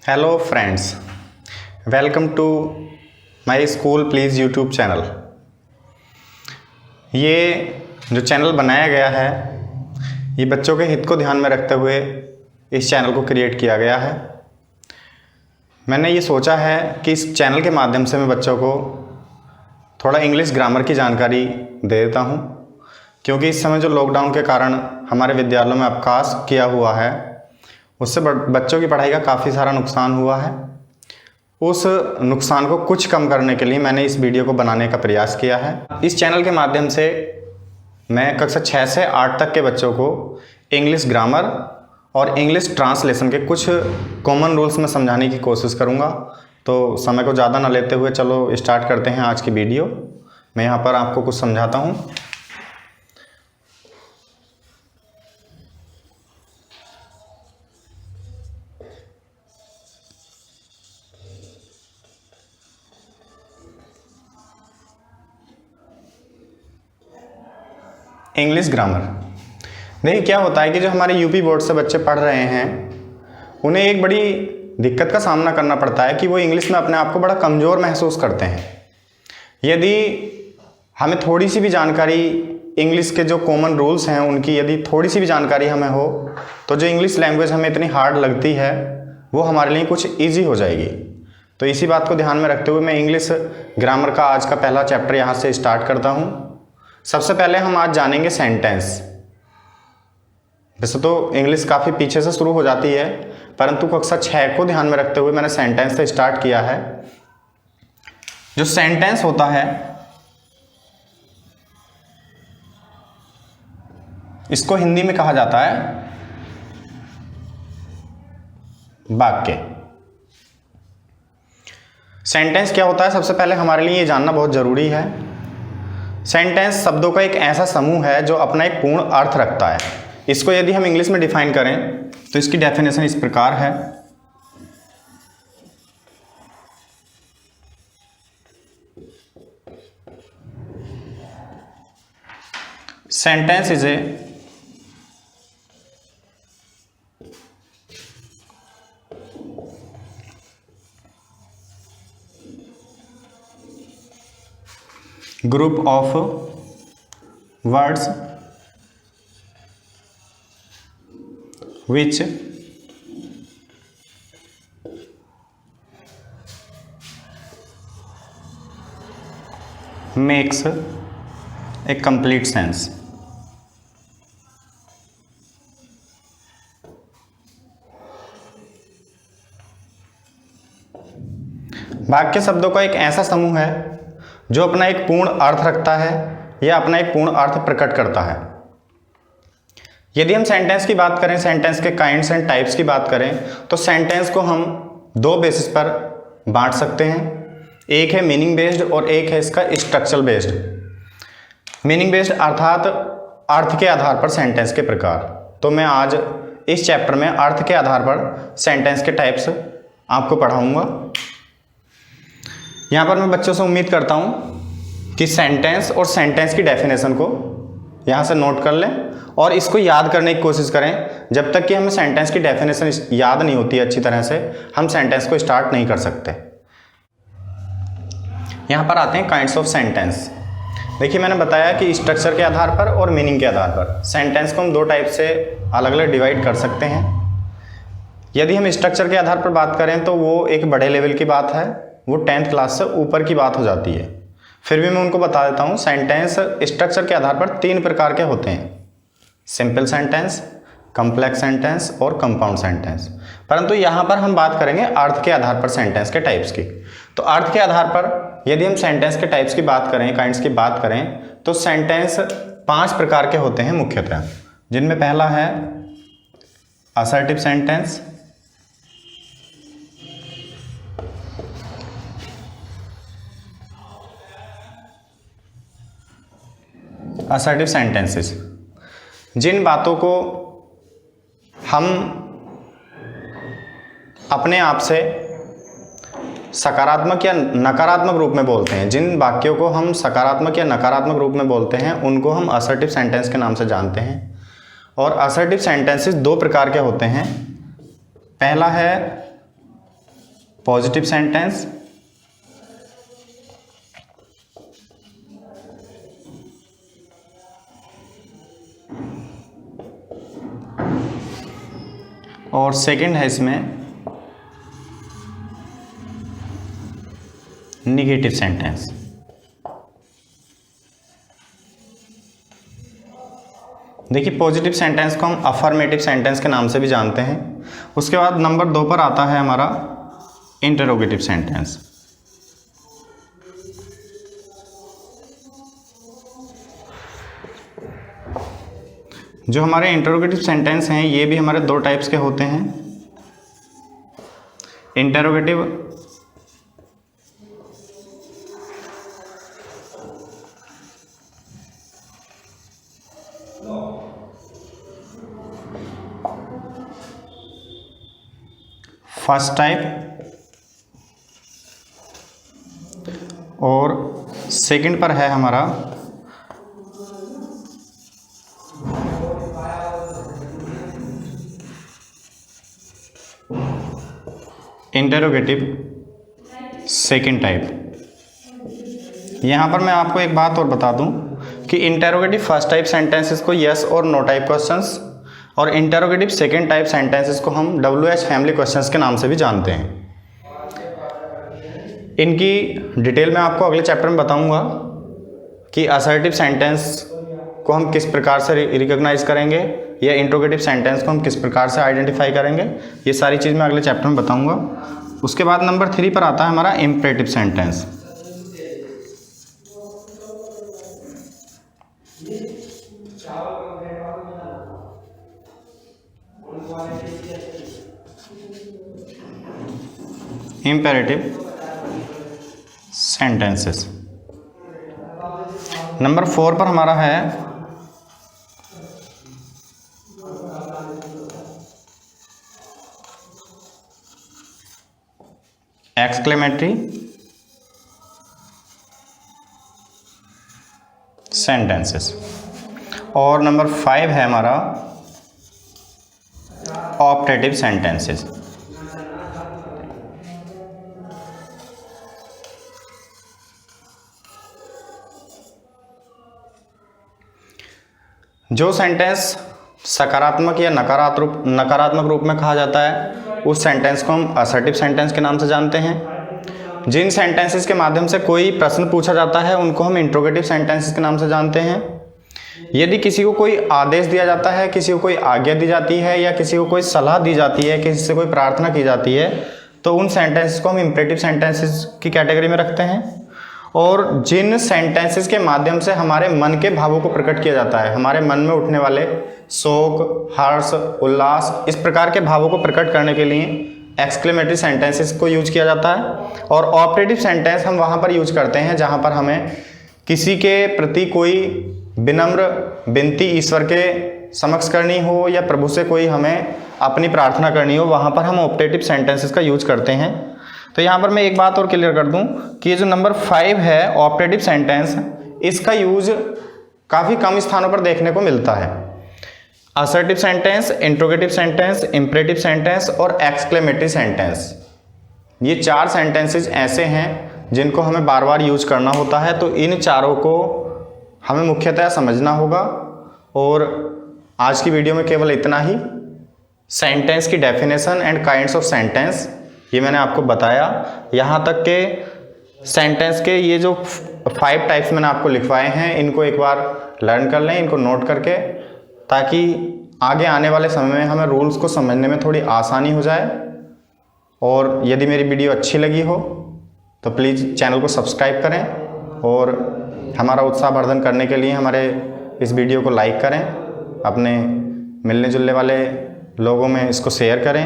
Hello friends, welcome to my school please YouTube channel. ये जो channel बनाया गया है ये बच्चों के हित को ध्यान में रखते हुए इस चैनल को क्रिएट किया गया है। मैंने ये सोचा है कि इस चैनल के माध्यम से मैं बच्चों को थोड़ा इंग्लिश ग्रामर की जानकारी दे देता हूँ, क्योंकि इस समय जो लॉकडाउन के कारण हमारे विद्यालयों में अवकाश किया हुआ है उससे बच्चों की पढ़ाई का काफ़ी सारा नुकसान हुआ है। उस नुकसान को कुछ कम करने के लिए मैंने इस वीडियो को बनाने का प्रयास किया है। इस चैनल के माध्यम से मैं कक्षा 6 से 8 तक के बच्चों को इंग्लिश ग्रामर और इंग्लिश ट्रांसलेशन के कुछ कॉमन रूल्स में समझाने की कोशिश करूँगा। तो समय को ज़्यादा ना लेते हुए चलो स्टार्ट करते हैं आज की वीडियो। मैं यहाँ पर आपको कुछ समझाता हूँ। इंग्लिश ग्रामर, देखिए क्या होता है कि जो हमारे यूपी बोर्ड से बच्चे पढ़ रहे हैं उन्हें एक बड़ी दिक्कत का सामना करना पड़ता है कि वो इंग्लिश में अपने आप को बड़ा कमज़ोर महसूस करते हैं। यदि हमें थोड़ी सी भी जानकारी इंग्लिश के जो कॉमन रूल्स हैं उनकी यदि थोड़ी सी भी जानकारी हमें हो तो जो इंग्लिश लैंग्वेज हमें इतनी हार्ड लगती है वो हमारे लिए कुछ ईजी हो जाएगी। तो इसी बात को ध्यान में रखते हुए मैं इंग्लिश ग्रामर का आज का पहला चैप्टर यहाँ से स्टार्ट करता हूँ। सबसे पहले हम आज जानेंगे सेंटेंस। वैसे तो इंग्लिश काफ़ी पीछे से शुरू हो जाती है, परंतु कक्षा 6 को ध्यान में रखते हुए मैंने सेंटेंस से स्टार्ट किया है। जो सेंटेंस होता है इसको हिंदी में कहा जाता है वाक्य। सेंटेंस क्या होता है, सबसे पहले हमारे लिए ये जानना बहुत जरूरी है। सेंटेंस शब्दों का एक ऐसा समूह है जो अपना एक पूर्ण अर्थ रखता है। इसको यदि हम इंग्लिश में डिफाइन करें तो इसकी डेफिनेशन इस प्रकार है। Sentence is a group of words which makes a complete sense। वाक्य शब्दों का एक ऐसा समूह है जो अपना एक पूर्ण अर्थ रखता है या अपना एक पूर्ण अर्थ प्रकट करता है। यदि हम सेंटेंस की बात करें, सेंटेंस के काइंड्स एंड टाइप्स की बात करें तो सेंटेंस को हम दो बेसिस पर बांट सकते हैं। एक है मीनिंग बेस्ड और एक है इसका स्ट्रक्चरल बेस्ड। मीनिंग बेस्ड अर्थात अर्थ के आधार पर सेंटेंस के प्रकार। तो मैं आज इस चैप्टर में अर्थ के आधार पर सेंटेंस के टाइप्स आपको पढ़ाऊंगा। यहाँ पर मैं बच्चों से उम्मीद करता हूँ कि सेंटेंस और सेंटेंस की डेफिनेशन को यहाँ से नोट कर लें और इसको याद करने की कोशिश करें। जब तक कि हमें सेंटेंस की डेफिनेशन याद नहीं होती अच्छी तरह से हम सेंटेंस को स्टार्ट नहीं कर सकते। यहाँ पर आते हैं काइंड्स ऑफ सेंटेंस। देखिए मैंने बताया कि स्ट्रक्चर के आधार पर और मीनिंग के आधार पर सेंटेंस को हम दो टाइप से अलग अलग डिवाइड कर सकते हैं। यदि हम स्ट्रक्चर के आधार पर बात करें तो वो एक बड़े लेवल की बात है, वो 10th क्लास से ऊपर की बात हो जाती है। फिर भी मैं उनको बता देता हूँ सेंटेंस स्ट्रक्चर के आधार पर 3 प्रकार के होते हैं: सिंपल सेंटेंस, कॉम्प्लेक्स सेंटेंस और कंपाउंड सेंटेंस। परंतु यहाँ पर हम बात करेंगे अर्थ के आधार पर सेंटेंस के टाइप्स की। तो अर्थ के आधार पर यदि हम सेंटेंस के टाइप्स की बात करें, काइंड्स की बात करें तो सेंटेंस 5 प्रकार के होते हैं मुख्यतः, जिनमें पहला है असर्टिव सेंटेंस, असर्टिव सेंटेंसेस जिन बातों को हम अपने आप से सकारात्मक या नकारात्मक रूप में बोलते हैं, जिन वाक्यों को हम सकारात्मक या नकारात्मक रूप में बोलते हैं उनको हम असर्टिव सेंटेंस के नाम से जानते हैं। और असर्टिव सेंटेंसेस 2 प्रकार के होते हैं। पहला है पॉजिटिव सेंटेंस, और सेकंड है इसमें निगेटिव सेंटेंस। देखिए पॉजिटिव सेंटेंस को हम अफर्मेटिव सेंटेंस के नाम से भी जानते हैं। उसके बाद नंबर 2 पर आता है हमारा इंटरोगेटिव सेंटेंस। जो हमारे इंटरोगेटिव सेंटेंस हैं ये भी हमारे 2 टाइप्स के होते हैं। इंटरोगेटिव फर्स्ट टाइप और सेकंड पर है हमारा इंटरोगेटिव सेकंड टाइप। यहाँ पर मैं आपको एक बात और बता दूं कि इंटरोगेटिव फर्स्ट टाइप सेंटेंसेस को यस और नो टाइप क्वेश्चंस और इंटरोगेटिव सेकंड टाइप सेंटेंसेस को हम WH फैमिली क्वेश्चंस के नाम से भी जानते हैं। इनकी डिटेल मैं आपको अगले चैप्टर में बताऊंगा कि असर्टिव सेंटेंस को हम किस प्रकार से रिकॉग्नाइज करेंगे या इंटरोगेटिव सेंटेंस को हम किस प्रकार से आइडेंटिफाई करेंगे। ये सारी चीज़ मैं अगले चैप्टर में बताऊंगा। उसके बाद नंबर 3 पर आता है हमारा imperative sentence. Imperative sentences. Number 4 पर हमारा है एक्सक्लेमेटरी सेंटेंसेस और नंबर 5 है हमारा ऑप्टेटिव सेंटेंसेस। जो सेंटेंस सकारात्मक या नकारात्मक रूप में कहा जाता है उस सेंटेंस को हम असर्टिव सेंटेंस के नाम से जानते हैं। जिन सेंटेंसेस के माध्यम से कोई प्रश्न पूछा जाता है उनको हम इंट्रोगेटिव सेंटेंसेस के नाम से जानते हैं। यदि किसी को कोई आदेश दिया जाता है, किसी को कोई आज्ञा दी जाती है या किसी को कोई सलाह दी जाती है, किसी से कोई प्रार्थना की जाती है तो उन सेंटेंसेस को हम इम्परेटिव सेंटेंसेस की कैटेगरी में रखते हैं। और जिन सेंटेंसेस के माध्यम से हमारे मन के भावों को प्रकट किया जाता है, हमारे मन में उठने वाले शोक, हर्ष, उल्लास, इस प्रकार के भावों को प्रकट करने के लिए एक्सक्लेमेटरी सेंटेंसेस को यूज किया जाता है। और ऑपरेटिव सेंटेंस हम वहाँ पर यूज करते हैं जहाँ पर हमें किसी के प्रति कोई विनम्र विनती ईश्वर के समक्ष करनी हो या प्रभु से कोई हमें अपनी प्रार्थना करनी हो, वहाँ पर हम ऑपरेटिव सेंटेंसेस का यूज करते हैं। तो यहाँ पर मैं एक बात और क्लियर कर दूं कि ये जो नंबर 5 है ऑपरेटिव सेंटेंस, इसका यूज काफ़ी कम स्थानों पर देखने को मिलता है। Assertive sentence, interrogative sentence, imperative sentence और एक्सक्लेमेटरी सेंटेंस, ये 4 सेंटेंसेस ऐसे हैं जिनको हमें बार बार यूज करना होता है। तो इन चारों को हमें मुख्यतः समझना होगा। और आज की वीडियो में केवल इतना ही। सेंटेंस की definition and kinds of sentence ये मैंने आपको बताया। यहाँ तक के सेंटेंस के ये जो 5 टाइप्स मैंने आपको लिखवाए हैं, इनको एक बार लर्न कर लें, इनको नोट करके, ताकि आगे आने वाले समय में हमें रूल्स को समझने में थोड़ी आसानी हो जाए। और यदि मेरी वीडियो अच्छी लगी हो तो प्लीज़ चैनल को सब्सक्राइब करें और हमारा उत्साहवर्धन करने के लिए हमारे इस वीडियो को लाइक करें, अपने मिलने जुलने वाले लोगों में इसको शेयर करें।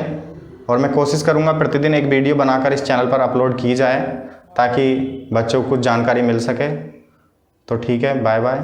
और मैं कोशिश करूंगा प्रतिदिन एक वीडियो बनाकर इस चैनल पर अपलोड की जाए ताकि बच्चों को कुछ जानकारी मिल सके। तो ठीक है, बाय बाय।